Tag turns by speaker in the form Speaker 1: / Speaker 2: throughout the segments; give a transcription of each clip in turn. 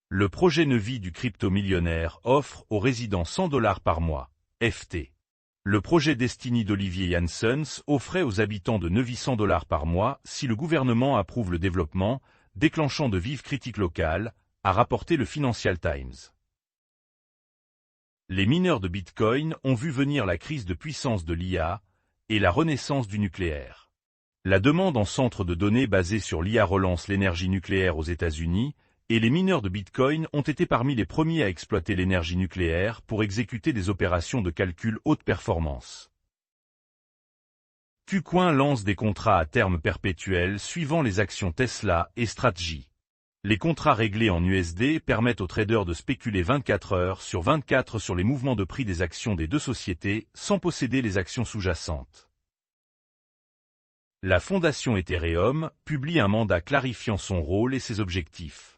Speaker 1: Le projet Nevi du crypto-millionnaire offre aux résidents 100 $ par mois, FT. Le projet Destiny d'Olivier Janssens offrait aux habitants de Nevi 100 $ par mois si le gouvernement approuve le développement, déclenchant de vives critiques locales, a rapporté le Financial Times. Les mineurs de Bitcoin ont vu venir la crise de puissance de l'IA et la renaissance du nucléaire. La demande en centres de données basés sur l'IA relance l'énergie nucléaire aux États-Unis, et les mineurs de Bitcoin ont été parmi les premiers à exploiter l'énergie nucléaire pour exécuter des opérations de calcul haute performance. KuCoin lance des contrats à terme perpétuel suivant les actions Tesla et Strategy. Les contrats réglés en USD permettent aux traders de spéculer 24 heures sur 24 sur les mouvements de prix des actions des deux sociétés sans posséder les actions sous-jacentes. La fondation Ethereum publie un mandat clarifiant son rôle et ses objectifs.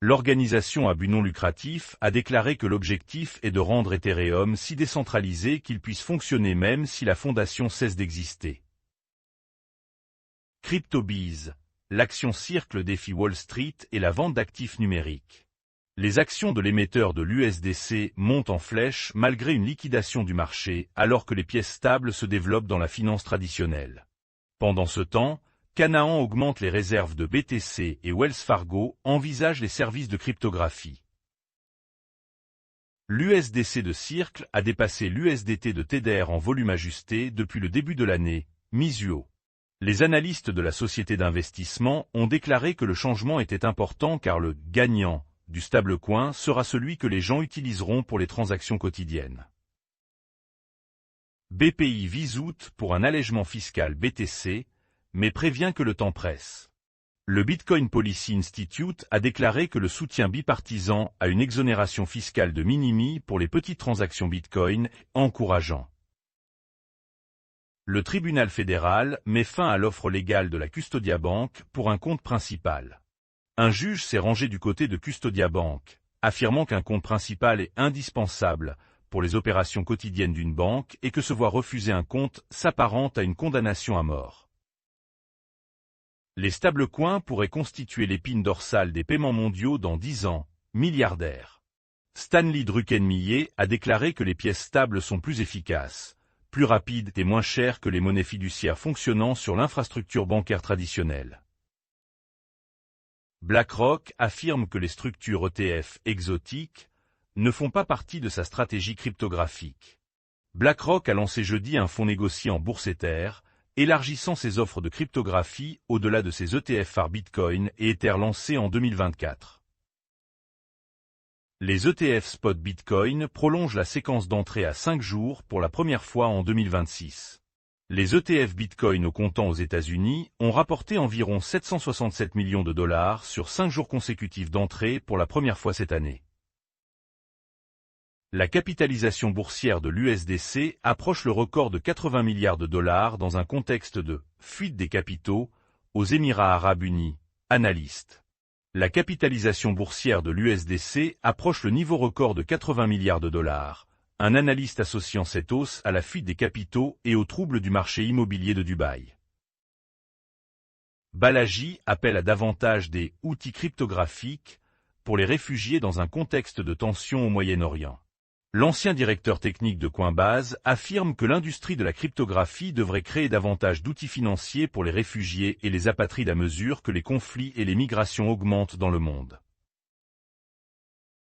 Speaker 1: L'organisation à but non lucratif a déclaré que l'objectif est de rendre Ethereum si décentralisé qu'il puisse fonctionner même si la fondation cesse d'exister. CryptoBees, l'action Circle défie Wall Street et la vente d'actifs numériques. Les actions de l'émetteur de l'USDC montent en flèche malgré une liquidation du marché alors que les pièces stables se développent dans la finance traditionnelle. Pendant ce temps, Canaan augmente les réserves de BTC et Wells Fargo envisage les services de cryptographie. L'USDC de Circle a dépassé l'USDT de Tether en volume ajusté depuis le début de l'année, Mizuho. Les analystes de la société d'investissement ont déclaré que le changement était important car le « gagnant » du stablecoin sera celui que les gens utiliseront pour les transactions quotidiennes. BPI vise août pour un allègement fiscal BTC, mais prévient que le temps presse. Le Bitcoin Policy Institute a déclaré que le soutien bipartisan à une exonération fiscale de minimi pour les petites transactions Bitcoin est encourageant. Le tribunal fédéral met fin à l'offre légale de la Custodia Bank pour un compte principal. Un juge s'est rangé du côté de Custodia Bank, affirmant qu'un compte principal est indispensable pour les opérations quotidiennes d'une banque et que se voir refuser un compte s'apparente à une condamnation à mort. Les stablecoins pourraient constituer l'épine dorsale des paiements mondiaux dans 10 ans, milliardaire. Stanley Druckenmiller a déclaré que les pièces stables sont plus efficaces, plus rapides et moins chères que les monnaies fiduciaires fonctionnant sur l'infrastructure bancaire traditionnelle. BlackRock affirme que les structures ETF exotiques ne font pas partie de sa stratégie cryptographique. BlackRock a lancé jeudi un fonds négocié en bourse Ether, élargissant ses offres de cryptographie au-delà de ses ETF phares Bitcoin et Ether lancés en 2024. Les ETF Spot Bitcoin prolongent la séquence d'entrée à 5 jours pour la première fois en 2026. Les ETF Bitcoin au comptant aux États-Unis ont rapporté environ 767 millions de dollars sur 5 jours consécutifs d'entrée pour la première fois cette année. La capitalisation boursière de l'USDC approche le record de 80 milliards de dollars dans un contexte de « fuite des capitaux » aux Émirats arabes unis, analystes. La capitalisation boursière de l'USDC approche le niveau record de 80 milliards de dollars, un analyste associant cette hausse à la fuite des capitaux et aux troubles du marché immobilier de Dubaï. Balaji appelle à davantage des « outils cryptographiques » pour les réfugiés dans un contexte de tension au Moyen-Orient. L'ancien directeur technique de Coinbase affirme que l'industrie de la cryptographie devrait créer davantage d'outils financiers pour les réfugiés et les apatrides à mesure que les conflits et les migrations augmentent dans le monde.